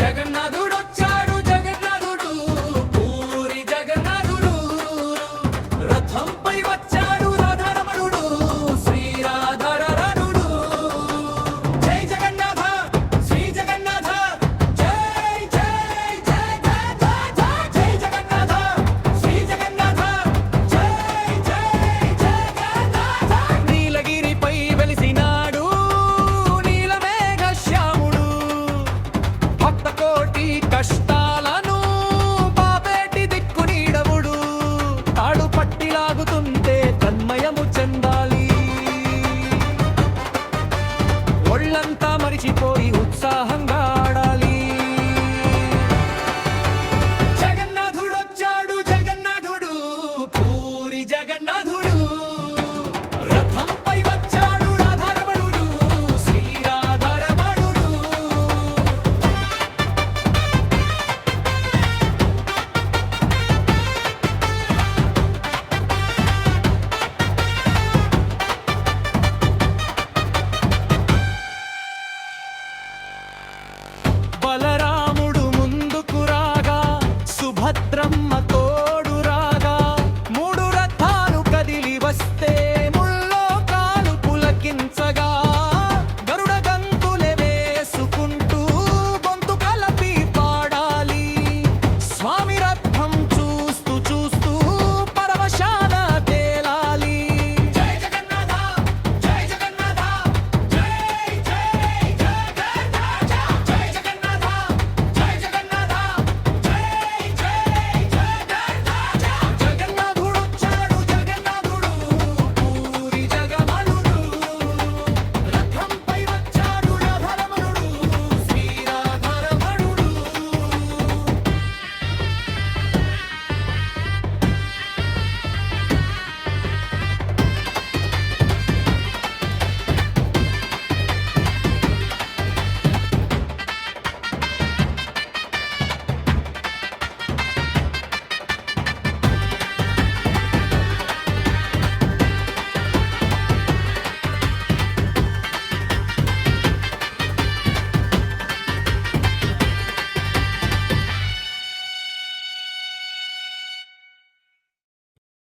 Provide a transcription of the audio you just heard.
జగన్నాథుడొచ్చాడు జగన్నాథుడు పూరి జగన్నాథుడు రథంపై వచ్చాడు రాధారమణుడు శ్రీరాధారమణుడు జై జగన్నాథ శ్రీ జగన్నాథ జై జై జై జై జై జగన్నాథ శ్రీ జగన్నాథ జై జై జగన్నాథ నీలగిరిపై వెలిసినాడు నీలమేఘ శ్యాముడు భక్త కోటి కష్టాలను బాబేటి దిక్కు నీడవుడు తాడు పట్టిలాగుతుంటే తన్మయము చెందాలి ఒళ్ళంతా మరిచిపోయి ఉత్సాహంగా ఆడాలి జగన్నాథుడొచ్చాడు జగన్నాథుడు పూరి జగన్నాథుడు రథంపై వచ్చాడు రాధారమణుడు శ్రీరాధారమణుడు బలరాముడు ముందుకు రాగా సుభద్రమ్మ